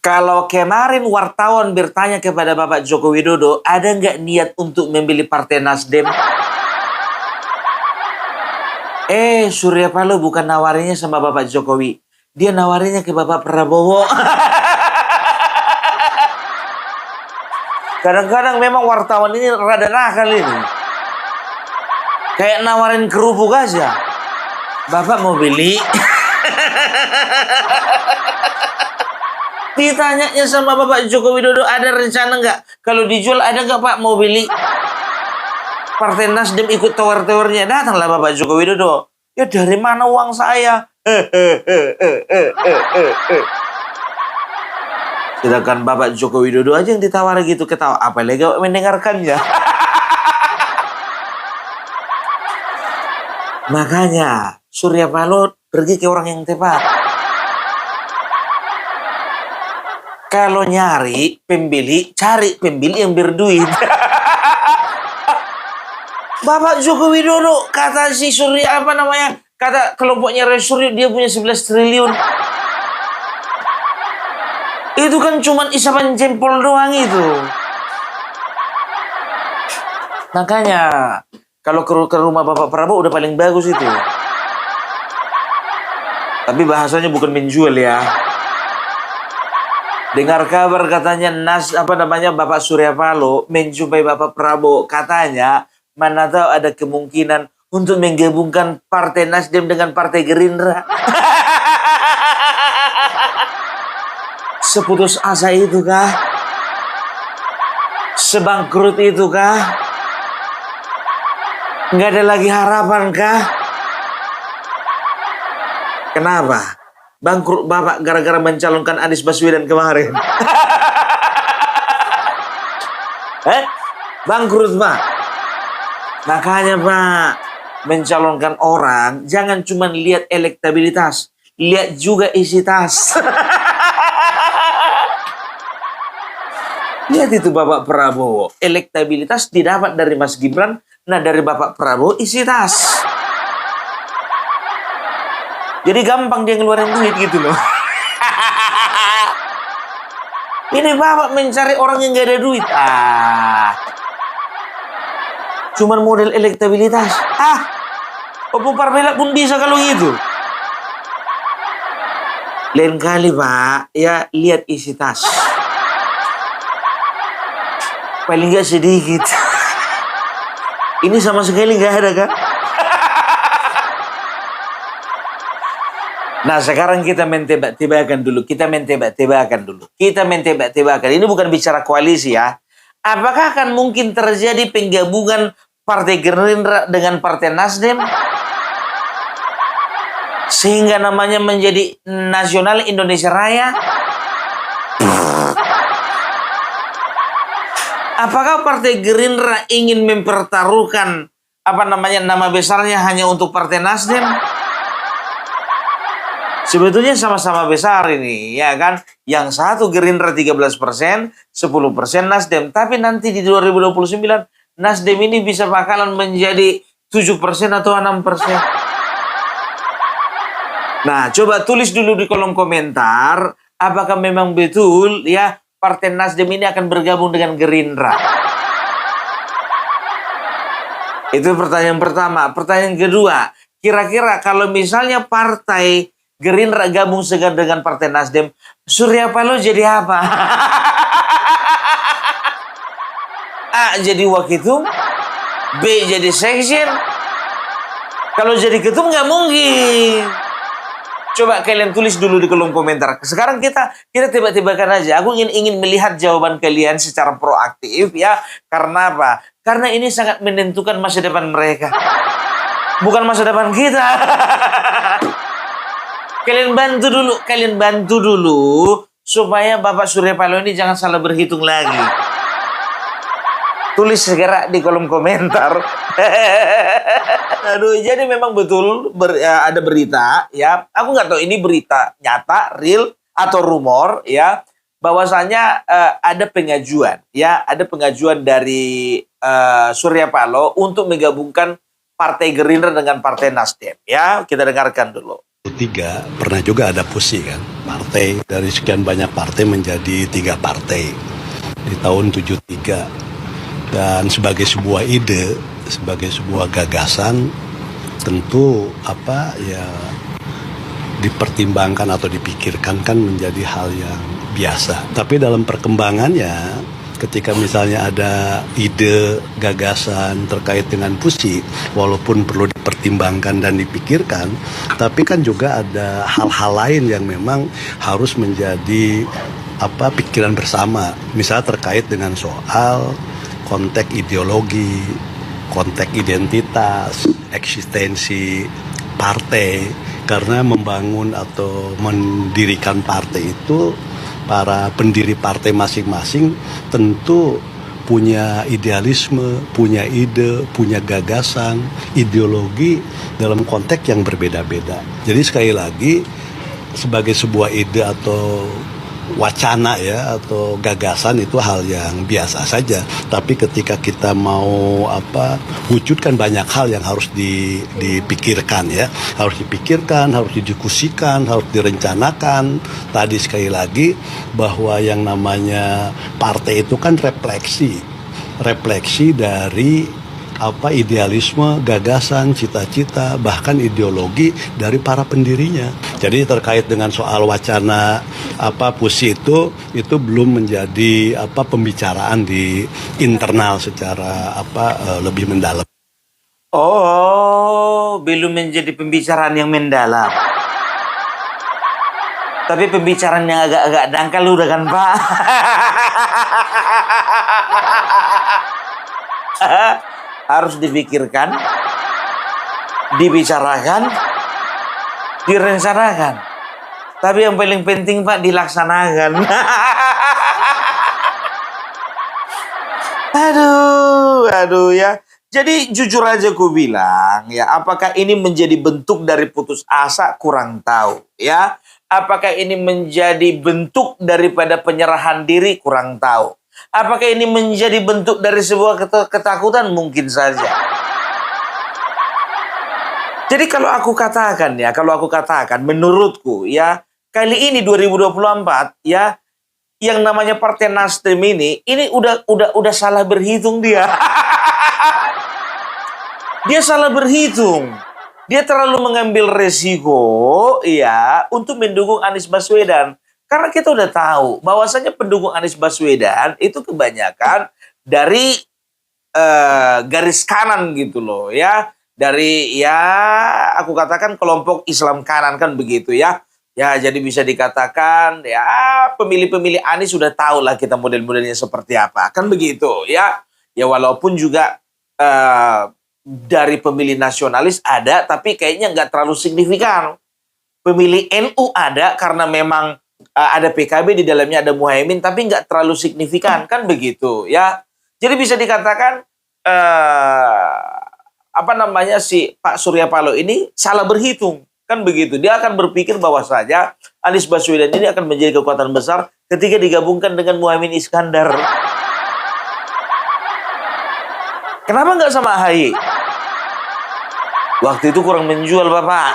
Kalau kemarin wartawan bertanya kepada Bapak Joko Widodo, ada nggak niat untuk membeli Partai Nasdem? Surya Paloh bukan nawarinya sama Bapak Jokowi. Dia nawarinya ke Bapak Prabowo. Kadang-kadang memang wartawan ini rada nakal ini. Kayak nawarin kerupuk aja. Bapak mau beli? Ditanyanya sama Bapak Joko Widodo, ada rencana nggak? Kalau dijual ada nggak Pak mau beli? Partai Nasdem ikut tawar-tawarnya. Datanglah Bapak Joko Widodo. Ya dari mana uang saya? Sedangkan Bapak Joko Widodo aja yang ditawar gitu ketawa. Apalagi mendengarkannya. Makanya Surya Paloh pergi ke orang yang tepat. Kalau nyari pembeli, cari pembeli yang berduit. Bapak Joko Widodo, kata si Surya, kata kelompoknya Surya, dia punya 11 triliun. Itu kan cuman isapan jempol doang itu. Makanya, kalau ke rumah Bapak Prabowo udah paling bagus itu. Tapi bahasanya bukan menjual ya. Dengar kabar katanya Bapak Surya Paloh menjumpai Bapak Prabowo, katanya mana tahu ada kemungkinan untuk menggabungkan Partai Nasdem dengan Partai Gerindra. Seputus asa itu kah? Sebangkrut itu kah? Nggak ada lagi harapan kah? Kenapa? Bangkrut Bapak gara-gara mencalonkan Anies Baswedan kemarin. Bangkrut Pak. Makanya Pak, mencalonkan orang jangan cuma lihat elektabilitas, lihat juga isi tas. Lihat itu Bapak Prabowo, elektabilitas didapat dari Mas Gibran, nah dari Bapak Prabowo isi tas. Jadi gampang dia ngeluarin duit gitu loh. Ini Bapak mencari orang yang gak ada duit. Cuman model elektabilitas. Oppo Parpela pun bisa kalau gitu. Lain kali Pak, ya lihat isi tas. Paling gak sedikit. Ini sama sekali gak ada kan? Nah sekarang kita mentebak-tebakan dulu. Kita mentebak-tebakan. Ini bukan bicara koalisi ya. Apakah akan mungkin terjadi penggabungan Partai Gerindra dengan Partai Nasdem? Sehingga namanya menjadi Nasional Indonesia Raya? Apakah Partai Gerindra ingin mempertaruhkan nama besarnya hanya untuk Partai Nasdem? Sebetulnya sama-sama besar ini, ya kan? Yang satu Gerindra 13%, 10% Nasdem. Tapi nanti di 2029, Nasdem ini bisa bakalan menjadi 7% atau 6%. Nah, coba tulis dulu di kolom komentar, apakah memang betul ya Partai Nasdem ini akan bergabung dengan Gerindra? Itu pertanyaan pertama. Pertanyaan kedua, kira-kira kalau misalnya Partai Gerindra gabung segar dengan Partai Nasdem, Surya Paloh jadi apa? A jadi waketum, B jadi sekjen. Kalau jadi ketum nggak mungkin. Coba kalian tulis dulu di kolom komentar. Sekarang kita tebak-tebakan aja. Aku ingin melihat jawaban kalian secara proaktif ya. Karena apa? Karena ini sangat menentukan masa depan mereka. Bukan masa depan kita. Kalian bantu dulu supaya Bapak Surya Paloh ini jangan salah berhitung lagi. Tulis segera di kolom komentar. Aduh, jadi memang betul ada berita ya. Aku nggak tahu ini berita nyata, real atau rumor ya. Bahwasanya ada pengajuan dari Surya Paloh untuk menggabungkan Partai Gerindra dengan Partai Nasdem ya. Kita dengarkan dulu. tiga pernah juga ada fusi kan, partai dari sekian banyak partai menjadi 3 partai di tahun 73, dan sebagai sebuah ide, sebagai sebuah gagasan tentu dipertimbangkan atau dipikirkan kan menjadi hal yang biasa. Tapi dalam perkembangannya, ketika misalnya ada ide, gagasan terkait dengan fusi, walaupun perlu dipertimbangkan dan dipikirkan, tapi kan juga ada hal-hal lain yang memang harus menjadi pikiran bersama. Misalnya terkait dengan soal konteks ideologi, konteks identitas, eksistensi partai, karena membangun atau mendirikan partai itu para pendiri partai masing-masing tentu punya idealisme, punya ide, punya gagasan, ideologi dalam konteks yang berbeda-beda. Jadi sekali lagi, sebagai sebuah ide atau wacana ya, atau gagasan itu hal yang biasa saja. Tapi ketika kita mau wujudkan, banyak hal yang harus dipikirkan ya, harus dipikirkan, harus didiskusikan, harus direncanakan. Tadi sekali lagi bahwa yang namanya partai itu kan refleksi dari idealisme, gagasan, cita-cita, bahkan ideologi dari para pendirinya. Jadi terkait dengan soal wacana fusi itu belum menjadi pembicaraan di internal secara lebih mendalam. Oh, belum menjadi pembicaraan yang mendalam. Tapi pembicaraan yang agak-agak dangkal udah kan, Pak? Harus dipikirkan, dibicarakan, direncanakan. Tapi yang paling penting, Pak, dilaksanakan. Aduh ya. Jadi jujur aja ku bilang ya, apakah ini menjadi bentuk dari putus asa, kurang tahu ya. Apakah ini menjadi bentuk daripada penyerahan diri, kurang tahu. Apakah ini menjadi bentuk dari sebuah ketakutan? Mungkin saja. Jadi kalau aku katakan, menurutku ya, kali ini 2024 ya, yang namanya Partai Nasdem ini udah salah berhitung dia. Dia salah berhitung. Dia terlalu mengambil resiko ya untuk mendukung Anies Baswedan. Karena kita udah tahu bahwasanya pendukung Anies Baswedan itu kebanyakan dari garis kanan gitu loh ya. Dari ya aku katakan kelompok Islam kanan kan begitu ya. Ya jadi bisa dikatakan ya pemilih-pemilih Anies sudah tahu lah kita model-modelnya seperti apa. Kan begitu ya. Ya walaupun juga dari pemilih nasionalis ada tapi kayaknya nggak terlalu signifikan. Pemilih NU ada karena memang ada PKB di dalamnya, ada Muhaimin, tapi nggak terlalu signifikan, kan begitu ya. Jadi bisa dikatakan si Pak Surya Paloh ini salah berhitung, kan begitu. Dia akan berpikir bahwa saja Anies Baswedan ini akan menjadi kekuatan besar ketika digabungkan dengan Muhaimin Iskandar. Kenapa nggak sama AHY? Waktu itu kurang menjual, Bapak.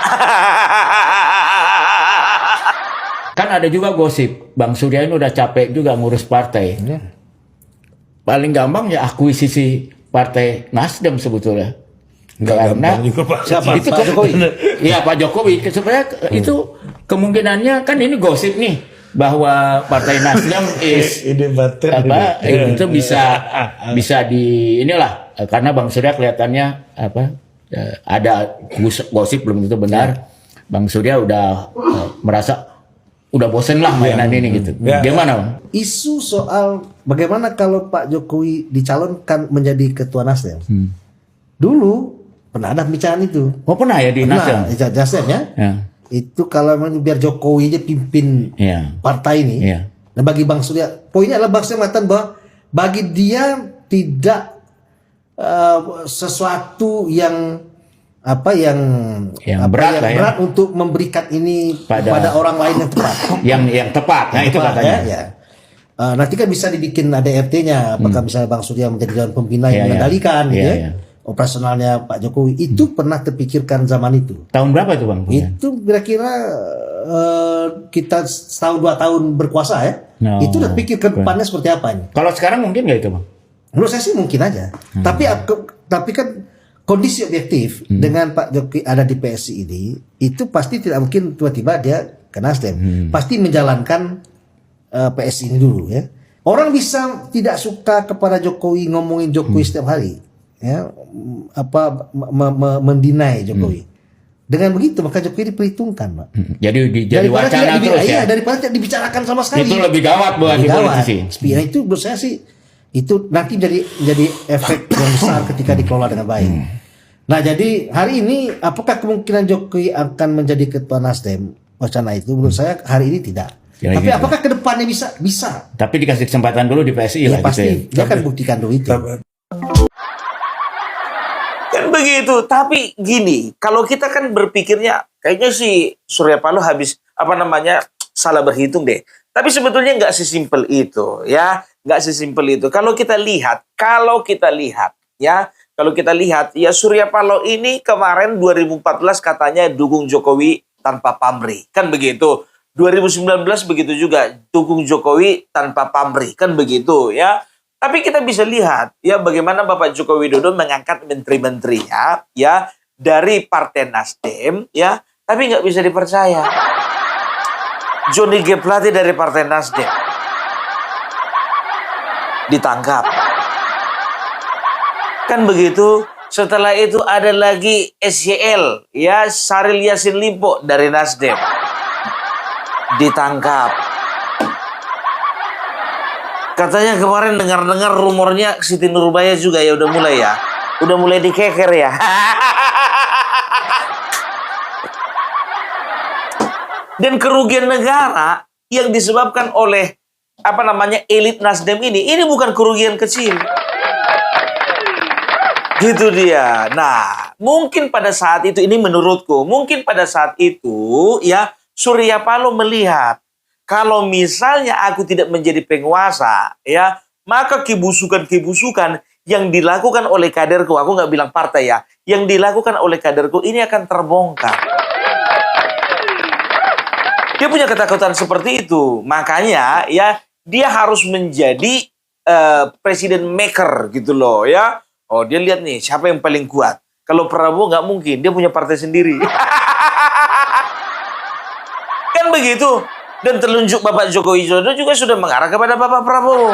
Kan ada juga gosip, Bang Surya ini udah capek juga ngurus partai. Ya. Paling gampang ya akuisisi Partai Nasdem sebetulnya. Karena siapa? Itu Pak Jokowi. Iya, Pak Jokowi. Sebenarnya itu kemungkinannya kan ini gosip nih bahwa Partai Nasdem itu bisa di inilah, karena Bang Surya kelihatannya ada gosip belum tentu benar. Bang Surya udah merasa udah bosen lah mainan ini gitu. Gimana, Bang? Isu soal bagaimana kalau Pak Jokowi dicalonkan menjadi ketua Nasdem. Dulu pernah ada pembicaraan itu. Oh, pernah ya di Nasdem? Nasdem ya. Itu kalau biar Jokowi aja pimpin partai ini. Dan bagi Bang Surya, poinnya adalah Bang Surya mengatakan bahwa bagi dia tidak sesuatu yang berat untuk memberikan ini pada orang lain yang tepat. yang tepat. Nah, itu katanya. Ya. Nanti kan bisa dibikin ADRT-nya, apakah misalnya Bang Surya menjadi dewan pembina yang mengendalikan gitu ya. operasionalnya Pak Jokowi itu pernah terpikirkan zaman itu. Tahun berapa itu Bang? Itu kira-kira kita setahun 2 tahun berkuasa ya. No. Itu udah pikir ke depannya seperti apa ini. Kalau sekarang mungkin nggak itu Bang? Menurut saya sih mungkin aja. Tapi kan kondisi objektif dengan Pak Jokowi ada di PSI ini, itu pasti tidak mungkin tiba-tiba dia ke Nasdem. Pasti menjalankan PSI ini dulu ya. Orang bisa tidak suka kepada Jokowi, ngomongin Jokowi setiap hari, ya, mendinai Jokowi. Dengan begitu maka Jokowi diperhitungkan, Pak. Jadi wacana terus ya. Daripada tidak dibicarakan sama sekali. Itu lebih gawat buat politisi. Itu menurut saya sih itu nanti jadi efek yang besar ketika dikelola dengan baik. Nah, jadi hari ini apakah kemungkinan Jokowi akan menjadi ketua Nasdem? Wacana itu menurut saya hari ini tidak. Tapi apakah ke depannya bisa? Bisa. Tapi dikasih kesempatan dulu di PSI ya, lah pasti. gitu ya. Dia akan buktikan dulu itu. Kan begitu. Tapi gini, kalau kita kan berpikirnya kayaknya si Surya Paloh habis salah berhitung deh. Tapi sebetulnya nggak sesimpel itu, ya, nggak sesimpel itu. Kalau kita lihat, ya Surya Paloh ini kemarin 2014 katanya dukung Jokowi tanpa pamrih, kan begitu. 2019 begitu juga, dukung Jokowi tanpa pamrih, kan begitu ya. Tapi kita bisa lihat ya bagaimana Bapak Joko Widodo mengangkat menteri-menterinya ya dari Partai Nasdem ya, tapi nggak bisa dipercaya. Johnny G. Plate dari Partai Nasdem ditangkap. Kan begitu. Setelah itu ada lagi SYL ya, Syahril Yassin Limpo dari Nasdem ditangkap. Katanya kemarin dengar-dengar rumornya Siti Nurbaya juga ya udah mulai dikeker ya. Dan kerugian negara yang disebabkan oleh elit Nasdem ini bukan kerugian kecil. Gitu dia. Nah, mungkin pada saat itu ya Surya Paloh melihat kalau misalnya aku tidak menjadi penguasa ya, maka kebusukan yang dilakukan oleh kaderku, aku nggak bilang partai ya, yang dilakukan oleh kaderku ini akan terbongkar. Dia punya ketakutan seperti itu. Makanya ya dia harus menjadi presiden maker gitu loh ya. Oh, dia lihat nih siapa yang paling kuat. Kalau Prabowo nggak mungkin, dia punya partai sendiri. Kan begitu. Dan telunjuk Bapak Joko Widodo juga sudah mengarah kepada Bapak Prabowo.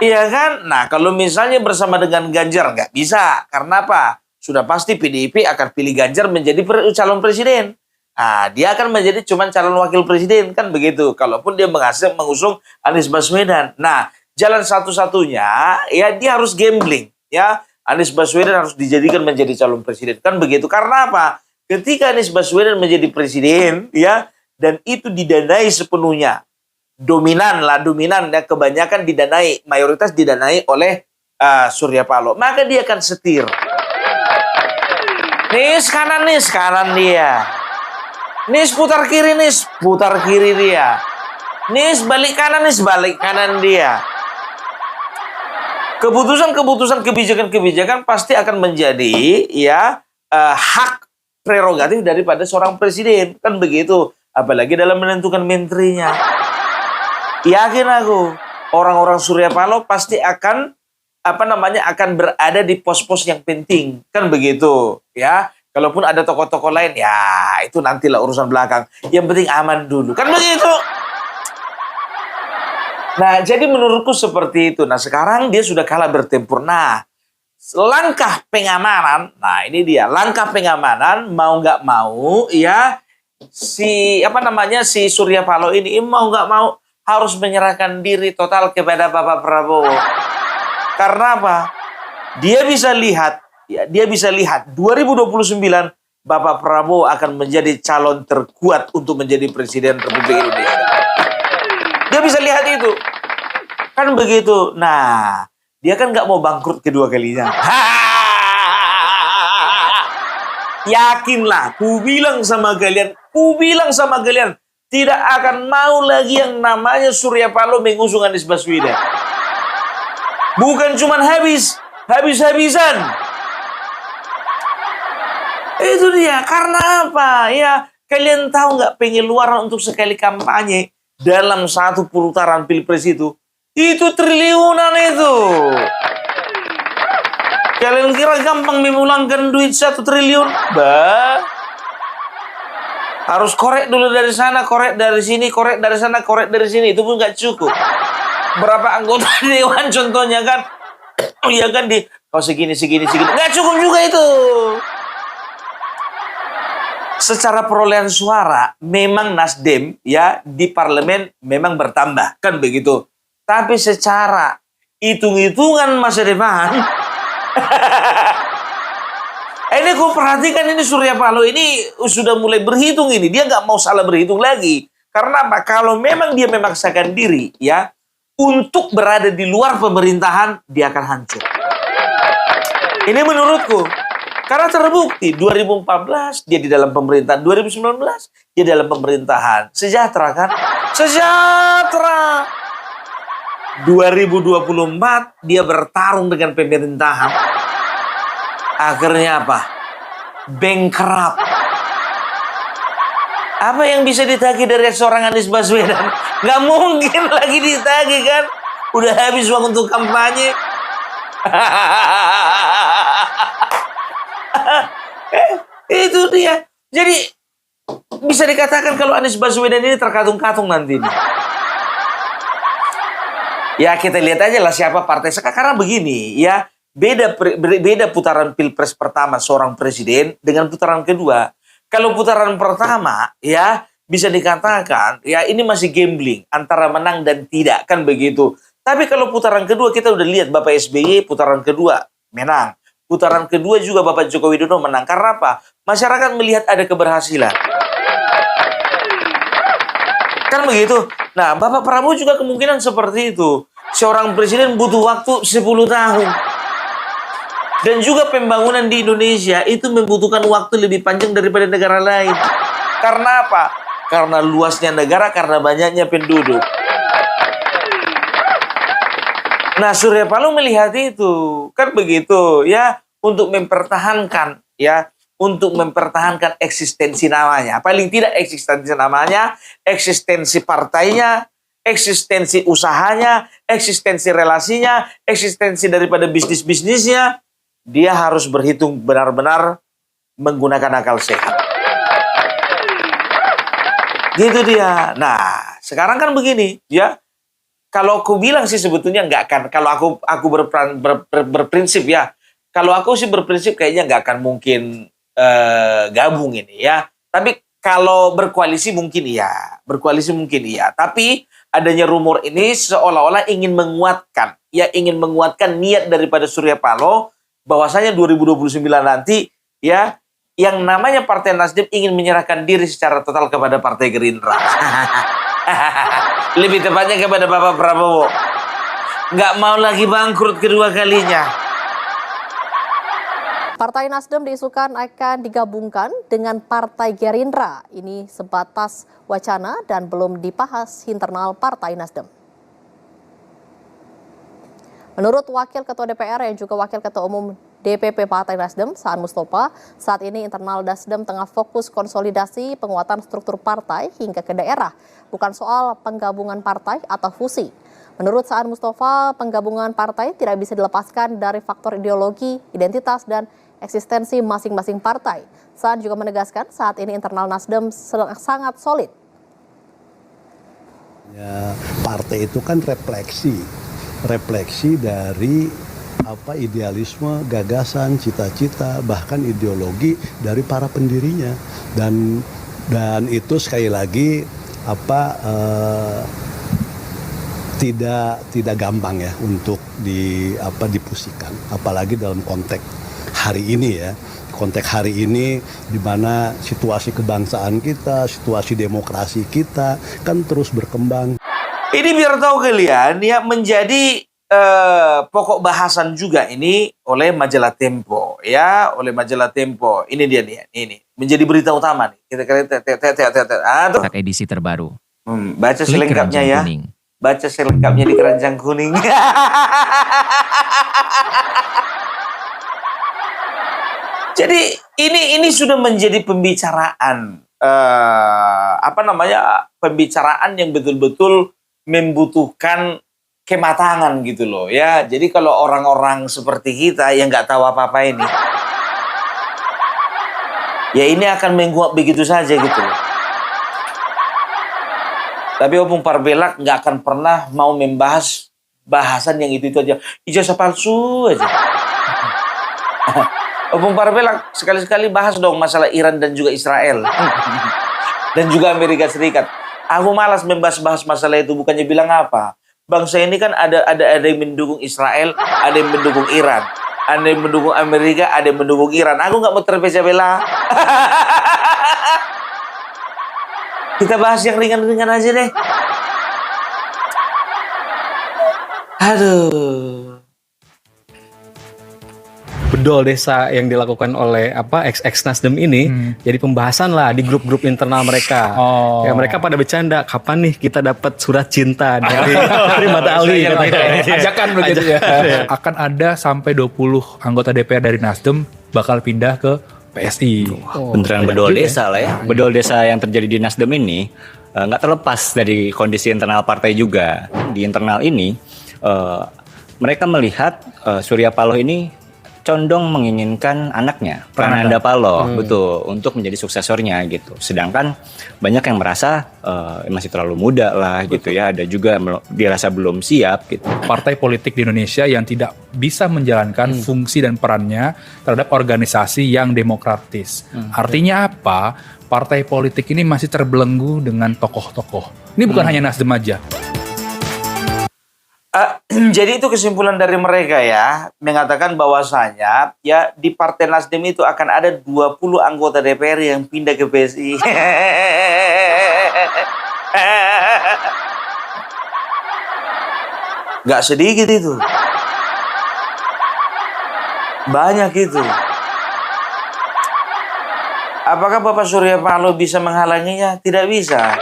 Iya kan? Nah, kalau misalnya bersama dengan Ganjar nggak bisa. Karena apa? Sudah pasti PDIP akan pilih Ganjar menjadi calon presiden. Nah, dia akan menjadi cuma calon wakil presiden, kan begitu. Kalaupun dia mengusung Anies Baswedan. Nah, jalan satu-satunya, ya dia harus gambling. Ya, Anies Baswedan harus dijadikan menjadi calon presiden. Kan begitu. Karena apa? Ketika Anies Baswedan menjadi presiden, ya, dan itu didanai sepenuhnya. Dominan ya, kebanyakan didanai, mayoritas didanai oleh Surya Paloh. Maka dia akan setir. Nis kanan dia. Nis putar kiri dia. Nis balik kanan dia. Keputusan kebijakan pasti akan menjadi ya hak prerogatif daripada seorang presiden, kan begitu. Apalagi dalam menentukan menterinya. Yakin aku, orang-orang Surya Paloh pasti akan akan berada di pos-pos yang penting, kan begitu ya. Kalaupun ada tokoh-tokoh lain, ya itu nantilah urusan belakang. Yang penting aman dulu, kan begitu. Nah, jadi menurutku seperti itu. Nah, sekarang dia sudah kalah bertempur. Nah, langkah pengamanan, nah ini dia. Langkah pengamanan, mau nggak mau, ya, si Surya Paloh ini mau nggak mau harus menyerahkan diri total kepada Bapak Prabowo. Karena apa? Dia bisa lihat 2029 Bapak Prabowo akan menjadi calon terkuat untuk menjadi presiden Republik Indonesia. Dia bisa lihat itu. Kan begitu. Nah, dia kan nggak mau bangkrut kedua kalinya. Yakinlah, ku bilang sama kalian, tidak akan mau lagi yang namanya Surya Paloh mengusung Anies Baswedan. Bukan cuman habis-habisan. Itu dia. Karena apa? Ya, kalian tahu nggak pengeluaran untuk sekali kampanye dalam satu putaran pilpres itu triliunan itu. Kalian kira gampang memulangkan duit 1 triliun? Harus korek dulu dari sana, korek dari sini, korek dari sana, korek dari sini. Itu pun nggak cukup. Berapa anggota dewan contohnya kan? Ya kan segini. Nggak cukup juga itu. Secara perolehan suara, memang Nasdem ya di parlemen memang bertambah. Kan begitu. Tapi secara hitung-hitungan masa depan, ini kau perhatikan ini Surya Paloh ini sudah mulai berhitung ini. Dia nggak mau salah berhitung lagi. Karena apa? Kalau memang dia memaksakan diri ya untuk berada di luar pemerintahan, dia akan hancur. Ini menurutku. Karena terbukti 2014 dia di dalam pemerintahan, 2019 dia dalam pemerintahan. Sejahtera kan? Sejahtera. 2024 dia bertarung dengan pemerintahan. Akhirnya apa? Bankrupt. Apa yang bisa ditagih dari seorang Anies Baswedan? Gak mungkin lagi ditagih kan? Udah habis uang untuk kampanye. Itu dia. Jadi bisa dikatakan kalau Anies Baswedan ini terkatung-katung nanti. Ya kita lihat aja lah siapa partai sekarang. Karena begini ya, beda putaran pilpres pertama seorang presiden dengan putaran kedua. Kalau putaran pertama ya bisa dikatakan ya ini masih gambling antara menang dan tidak kan begitu. Tapi kalau putaran kedua kita udah lihat Bapak SBY putaran kedua menang. Putaran kedua juga Bapak Joko Widodo menang. Karena apa? Masyarakat melihat ada keberhasilan. Kan begitu. Nah, Bapak Prabowo juga kemungkinan seperti itu. Seorang presiden butuh waktu 10 tahun. Dan juga pembangunan di Indonesia itu membutuhkan waktu lebih panjang daripada negara lain. Karena apa? Karena luasnya negara, karena banyaknya penduduk. Nah, Surya Paloh melihat itu. Kan begitu, ya. Untuk mempertahankan, ya. Untuk mempertahankan eksistensi namanya. Paling tidak eksistensi namanya, eksistensi partainya, eksistensi usahanya, eksistensi relasinya, eksistensi daripada bisnis-bisnisnya. Dia harus berhitung benar-benar menggunakan akal sehat. Gitu dia. Nah, sekarang kan begini, ya. Kalau aku bilang sih sebetulnya nggak akan. Kalau aku berprinsip ya. Kalau aku sih berprinsip kayaknya nggak akan mungkin gabung ini ya. Tapi kalau berkoalisi mungkin iya. Berkoalisi mungkin iya. Tapi adanya rumor ini seolah-olah ingin menguatkan. Ya ingin menguatkan niat daripada Surya Paloh. Bahwasanya 2029 nanti ya. Yang namanya Partai Nasdem ingin menyerahkan diri secara total kepada Partai Gerindra. Lebih tepatnya kepada Bapak Prabowo. Nggak mau lagi bangkrut kedua kalinya. Partai Nasdem diisukan akan digabungkan dengan Partai Gerindra. Ini sebatas wacana dan belum dibahas internal Partai Nasdem. Menurut Wakil Ketua DPR yang juga Wakil Ketua Umum DPP Partai Nasdem, Saan Mustafa, saat ini internal Nasdem tengah fokus konsolidasi penguatan struktur partai hingga ke daerah, bukan soal penggabungan partai atau fusi. Menurut Saan Mustafa, penggabungan partai tidak bisa dilepaskan dari faktor ideologi, identitas, dan eksistensi masing-masing partai. Saan juga menegaskan saat ini internal Nasdem sangat solid. Ya, partai itu kan refleksi dari idealisme, gagasan, cita-cita, bahkan ideologi dari para pendirinya. Dan itu sekali lagi tidak gampang ya untuk dipusikan, apalagi dalam konteks hari ini ya. Konteks hari ini di mana situasi kebangsaan kita, situasi demokrasi kita kan terus berkembang. Ini biar tahu kalian ya menjadi pokok bahasan juga ini oleh majalah Tempo ya, oleh majalah Tempo. Ini dia nih, ini menjadi berita utama nih. Kita tuh. Edisi terbaru. Baca selengkapnya ya. Kuning. Baca selengkapnya di keranjang kuning. Jadi ini sudah menjadi pembicaraan pembicaraan yang betul-betul membutuhkan kematangan gitu loh ya. Jadi kalau orang-orang seperti kita yang nggak tahu apa-apa ini, ya ini akan menguap begitu saja gitu loh. Tapi Opung Parbelak nggak akan pernah mau membahas bahasan yang itu aja. Ijazah palsu aja. Opung Parbelak sekali-sekali bahas dong masalah Iran dan juga Israel. Dan juga Amerika Serikat. Aku malas membahas masalah itu. Bukannya bilang apa. Bangsa ini kan ada yang mendukung Israel, ada yang mendukung Iran. Ada yang mendukung Amerika, ada yang mendukung Iran. Aku nggak mau terpecah belah. Kita bahas yang ringan-ringan aja deh. Aduh. Bedol desa yang dilakukan oleh ex Nasdem ini jadi pembahasan lah di grup-grup internal mereka. Ya mereka pada bercanda, kapan nih kita dapat surat cinta dari Mata Ali Ajakan begitu ya. Akan ada sampai 20 anggota DPR dari Nasdem bakal pindah ke PSI. Beneran bedol desa lah ya. Bedol desa yang terjadi di Nasdem ini nggak terlepas dari kondisi internal partai juga. Di internal ini mereka melihat Surya Paloh ini condong menginginkan anaknya Prananda Paloh, betul, untuk menjadi suksesornya gitu. Sedangkan banyak yang merasa masih terlalu muda lah gitu ya. Ada juga dirasa belum siap gitu. Partai politik di Indonesia yang tidak bisa menjalankan fungsi dan perannya terhadap organisasi yang demokratis. Artinya apa? Partai politik ini masih terbelenggu dengan tokoh-tokoh. Ini bukan hanya Nasdem aja. Jadi itu kesimpulan dari mereka ya, mengatakan bahwasanya ya di Partai Nasdem itu akan ada 20 anggota DPR yang pindah ke PSI. Gak sedikit itu. Banyak itu. Apakah Bapak Surya Paloh bisa menghalanginya? Tidak bisa.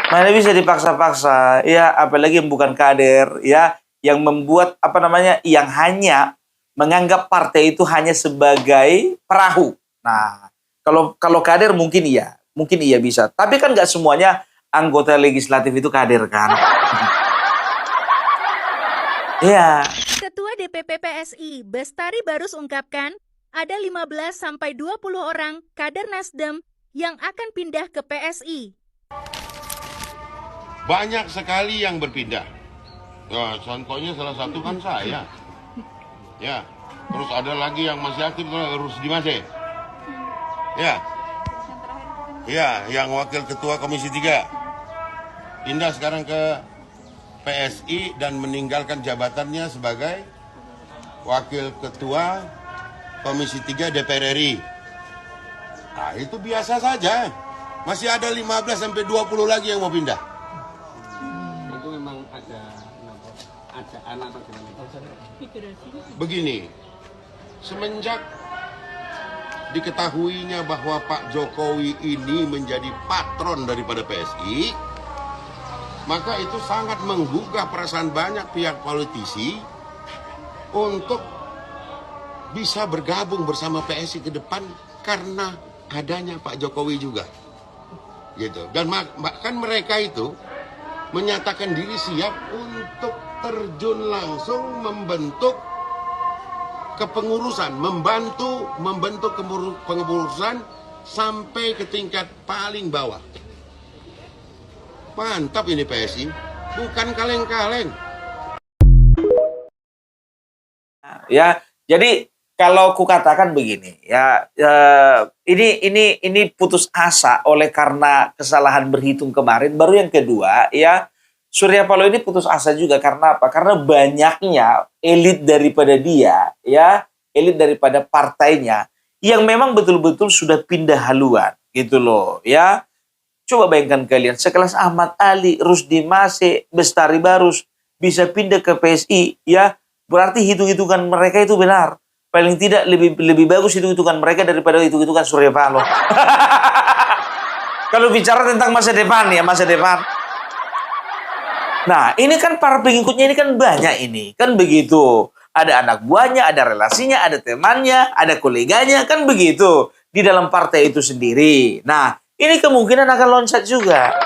Mana bisa dipaksa-paksa, ya apalagi yang bukan kader, ya yang membuat yang hanya menganggap partai itu hanya sebagai perahu. Nah, kalau kader mungkin iya bisa. Tapi kan nggak semuanya anggota legislatif itu kader kan? Iya. Ketua DPP PSI Bestari Barus ungkapkan, ada 15-20 orang kader Nasdem yang akan pindah ke PSI. Banyak sekali yang berpindah. Ya, contohnya salah satu kan saya. Ya, terus ada lagi yang masih aktif, Rusdi Masih. Ya. Ya, yang wakil ketua Komisi 3. Pindah sekarang ke PSI dan meninggalkan jabatannya sebagai wakil ketua Komisi 3 DPR RI. Nah, itu biasa saja. Masih ada 15-20 lagi yang mau pindah. Begini, semenjak diketahuinya bahwa Pak Jokowi ini menjadi patron daripada PSI, maka itu sangat menggugah perasaan banyak pihak politisi untuk bisa bergabung bersama PSI ke depan karena adanya Pak Jokowi juga. Gitu. Dan bahkan mereka itu menyatakan diri siap untuk terjun langsung membentuk kepengurusan, membentuk kepengurusan sampai ke tingkat paling bawah. Mantap ini PSI, bukan kaleng-kaleng. Ya, jadi kalau kukatakan begini, ya ini putus asa oleh karena kesalahan berhitung kemarin. Baru yang kedua, ya Surya Paloh ini putus asa juga karena apa? Karena banyaknya elit daripada dia, ya elit daripada partainya yang memang betul-betul sudah pindah haluan, gitu loh, ya. Coba bayangkan kalian, sekelas Ahmad Ali, Rusdi Masih, Bestari Barus bisa pindah ke PSI, ya berarti hitung-hitungan mereka itu benar. Paling tidak lebih bagus hitung-hitungan mereka daripada hitung-hitungan Surya Paloh. Kalau bicara tentang masa depan ya, masa depan. Nah, ini kan para pengikutnya ini kan banyak ini. Kan begitu. Ada anak buahnya, ada relasinya, ada temannya, ada koleganya, kan begitu. Di dalam partai itu sendiri. Nah, ini kemungkinan akan loncat juga.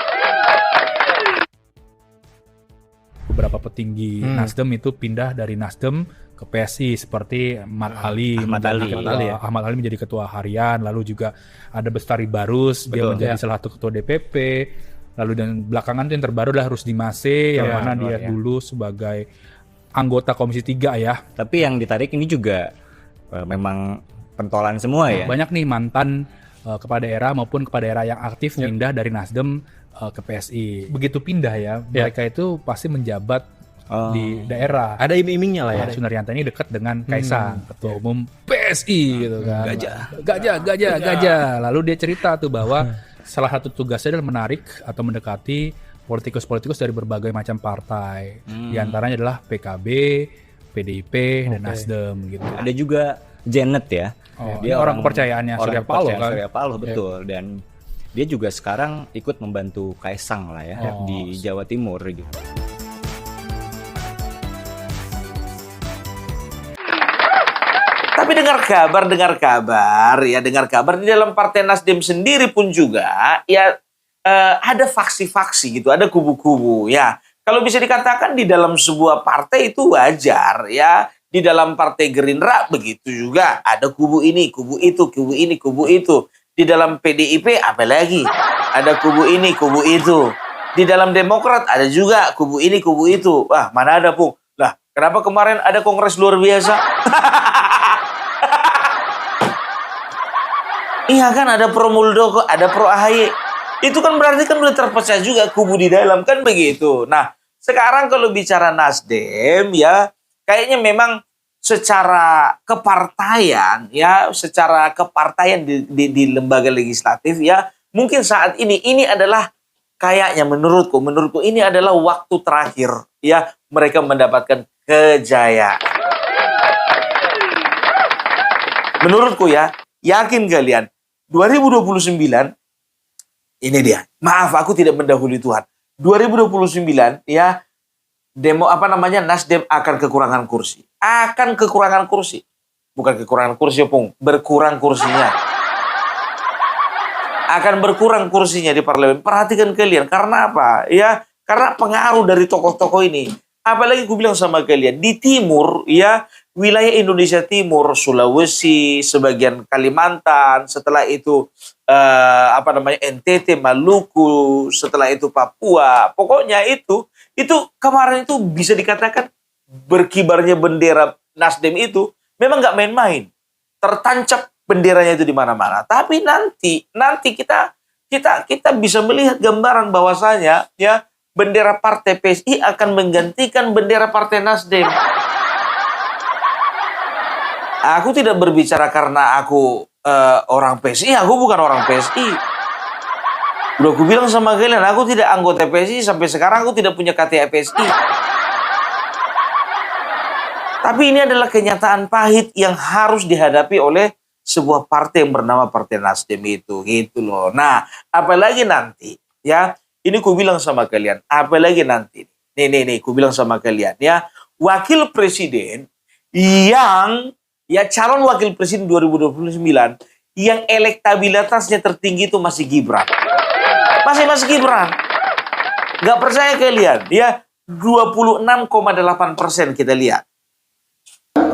Beberapa petinggi Nasdem itu pindah dari Nasdem ke PSI seperti Ahmad Ali menjadi ketua harian, lalu juga ada Bestari Barus, dia menjadi salah satu ketua DPP. Lalu dan belakangan itu yang terbaru adalah Rusdi Mase yang mana dia dulu sebagai anggota Komisi 3 ya. Tapi yang ditarik ini juga memang pentolan semua ya. Banyak nih mantan kepala daerah maupun kepala daerah yang aktif pindah dari Nasdem ke PSI. Begitu pindah ya, mereka itu pasti menjabat di daerah. Ada iming-imingnya lah ya. Sunaryanto ini dekat dengan Kaisang, ketua umum PSI gitu kan. Gajah. Lalu dia cerita tuh bahwa salah satu tugasnya adalah menarik atau mendekati politikus-politikus dari berbagai macam partai. Di antaranya adalah PKB, PDIP, dan Nasdem gitu. Ada juga Janet ya. Dia orang kepercayaannya Surya Paloh kan. Surya Paloh betul, dan dia juga sekarang ikut membantu Kaisang lah ya di Jawa Timur gitu. Tapi dengar kabar di dalam Partai Nasdem sendiri pun juga ya ada faksi-faksi gitu, ada kubu-kubu ya. Kalau bisa dikatakan di dalam sebuah partai itu wajar ya. Di dalam Partai Gerindra begitu juga, ada kubu ini, kubu itu, kubu ini, kubu itu. Di dalam PDIP apalagi, ada kubu ini, kubu itu. Di dalam Demokrat ada juga kubu ini, kubu itu. Wah, mana ada Pung? Lah, kenapa kemarin ada kongres luar biasa? Iya kan, ada pro Muldoko, ada pro AHY. Itu kan berarti kan udah terpecah juga kubu di dalam, kan begitu. Nah, sekarang kalau bicara Nasdem ya, kayaknya memang secara kepartaian di lembaga legislatif ya, mungkin saat ini adalah kayaknya menurutku ini adalah waktu terakhir ya mereka mendapatkan kejayaan. Menurutku ya, yakin kalian 2029 ini dia. Maaf aku tidak mendahului Tuhan. 2029 ya, Nasdem akan kekurangan kursi. Bukan kekurangan kursi, Pung. Berkurang kursinya. Akan berkurang kursinya di parlemen. Perhatikan kalian. Karena apa? Ya, karena pengaruh dari tokoh-tokoh ini. Apalagi gue bilang sama kalian, di timur, ya, wilayah Indonesia Timur, Sulawesi, sebagian Kalimantan, setelah itu NTT, Maluku, setelah itu Papua. Pokoknya itu kemarin itu bisa dikatakan berkibarnya bendera Nasdem itu memang nggak main-main. Tertancap benderanya itu di mana-mana. Tapi nanti kita bisa melihat gambaran bahwasanya ya bendera partai PSI akan menggantikan bendera partai Nasdem. Aku tidak berbicara karena aku orang PSI, aku bukan orang PSI. Udah aku bilang sama kalian, aku tidak anggota PSI, sampai sekarang aku tidak punya KTA PSI. Tapi ini adalah kenyataan pahit yang harus dihadapi oleh sebuah partai yang bernama Partai Nasdem itu, gitu loh. Nah, apalagi nanti, ya, ini ku bilang sama kalian, apalagi nanti, nih, ku bilang sama kalian, ya, wakil presiden yang, ya, calon wakil presiden 2029, yang elektabilitasnya tertinggi itu masih Gibran. Masih Gibran. Nggak percaya kalian, ya, 26,8% kita lihat.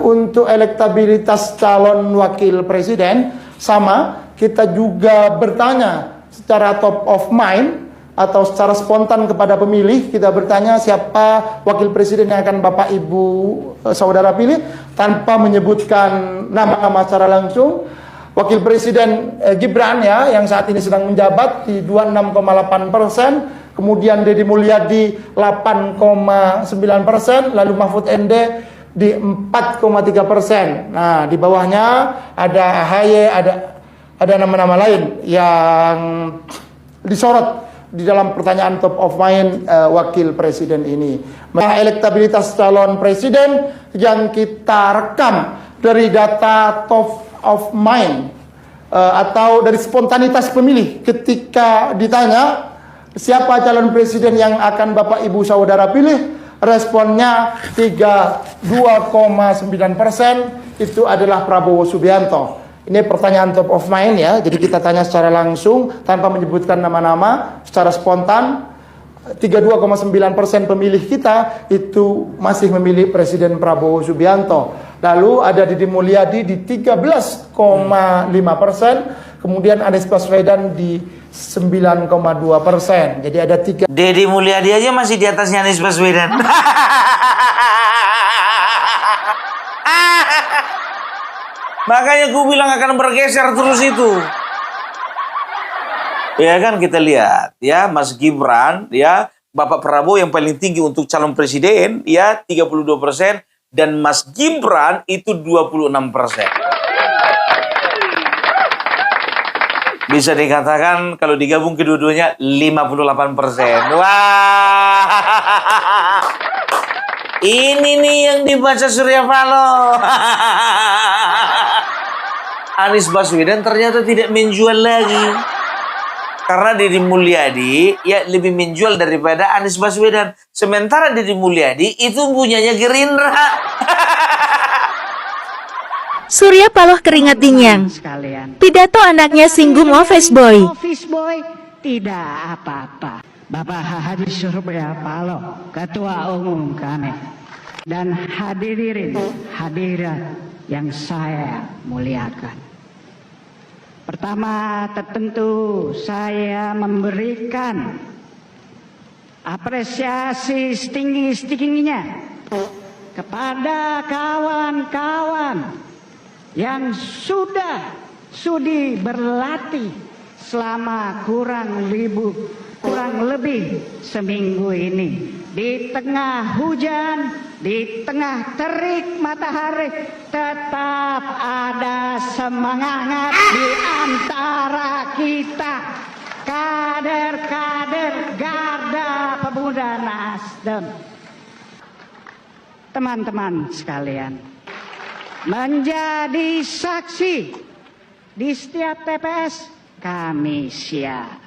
Untuk elektabilitas calon wakil presiden, sama, kita juga bertanya secara top of mind atau secara spontan kepada pemilih, kita bertanya siapa wakil presiden yang akan Bapak Ibu saudara pilih, tanpa menyebutkan nama secara langsung. Wakil Presiden Gibran ya, yang saat ini sedang menjabat di 26,8%, kemudian Deddy Mulyadi 8,9%, lalu Mahfud MD di 4,3%. Nah, di bawahnya ada AHY, ada nama-nama lain yang disorot di dalam pertanyaan top of mind wakil presiden ini. Elektabilitas calon presiden yang kita rekam dari data top of mind atau dari spontanitas pemilih ketika ditanya siapa calon presiden yang akan Bapak Ibu Saudara pilih? Responnya 32,9% itu adalah Prabowo Subianto. Ini pertanyaan top of mind ya, jadi kita tanya secara langsung tanpa menyebutkan nama-nama, secara spontan. 32,9% pemilih kita itu masih memilih Presiden Prabowo Subianto. Lalu ada Deddy Mulyadi di 13,5%, kemudian Anies Baswedan di 9,2%. Jadi ada 3. Deddy Mulyadi aja masih di atasnya Anies Baswedan. Makanya gue bilang akan bergeser terus itu. Ya kan, kita lihat ya, Mas Gibran ya, Bapak Prabowo yang paling tinggi untuk calon presiden ya 32%, dan Mas Gibran itu 26%. Bisa dikatakan kalau digabung kedua-duanya 58%. Wah. Ini nih yang dibaca Surya Paloh. Anies Baswedan ternyata tidak menjual lagi. Karena Deddy Mulyadi ya lebih menjual daripada Anies Baswedan. Sementara Deddy Mulyadi itu punyanya Gerindra. Surya Paloh keringat dingin. Pidato anaknya singgung Office Boy. Office Boy tidak apa-apa. Bapak Haji Surya Paloh, Ketua Umum kami, dan hadirat yang saya muliakan. Pertama, tentu saya memberikan apresiasi setinggi-tingginya kepada kawan-kawan yang sudi berlatih selama kurang lebih seminggu ini, di tengah hujan, di tengah terik matahari, tetap ada semangat di antara kita, kader-kader Garda Pemuda Nasdem. Teman-teman sekalian, menjadi saksi di setiap TPS kami siap.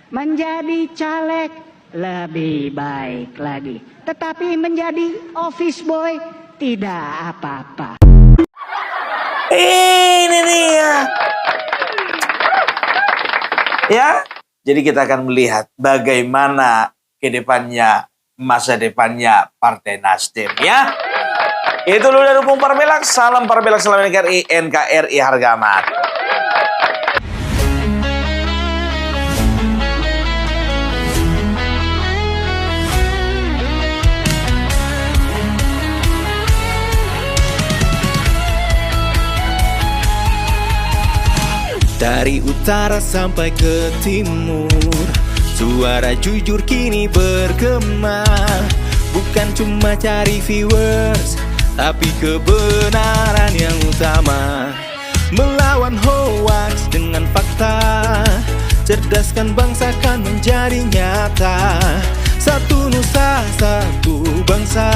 Menjadi caleg lebih baik lagi. Tetapi menjadi office boy tidak apa-apa. Ini dia. Ya, jadi kita akan melihat bagaimana masa depannya Partai Nasdem ya. Itu dulu dari Opung Parbelak. Salam Parbelak, salam NKRI harga mati. Dari utara sampai ke timur, suara jujur kini bergema. Bukan cuma cari viewers, tapi kebenaran yang utama. Melawan hoax dengan fakta, cerdaskan bangsa kan menjadi nyata. Satu nusa, satu bangsa,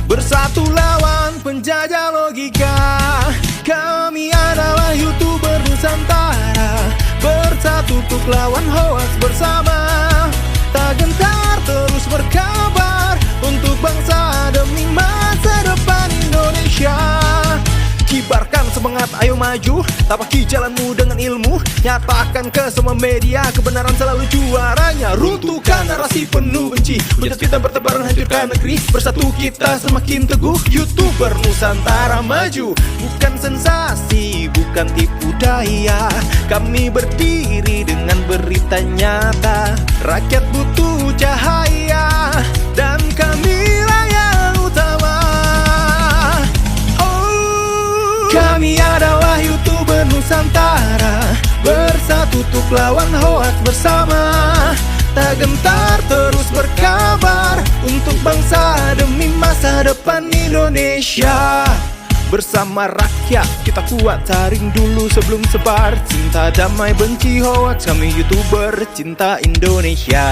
bersatu lawan penjajah logika. Kami adalah YouTuber Nusantara, bersatu untuk lawan hoax bersama. Tak gentar terus berkabar untuk bangsa demi masa depan Indonesia. Kibarkan semangat, ayo maju, tapaki jalanmu dengan ilmu. Nyatakan ke semua media, kebenaran selalu juaranya. Runtuhkan narasi penuh benci, hujat fitnah bertebaran, hancurkan negeri. Bersatu kita semakin teguh, YouTuber Nusantara maju. Bukan sensasi, bukan tipu daya, kami berdiri dengan berita nyata. Rakyat butuh cahaya, dan kamilah yang utama. Kami adalah YouTuber Nusantara, bersatu untuk lawan hoax bersama. Tak gentar terus berkabar untuk bangsa demi masa depan Indonesia. Bersama rakyat kita kuat, saring dulu sebelum sebar. Cinta damai benci hoax, kami YouTuber cinta Indonesia.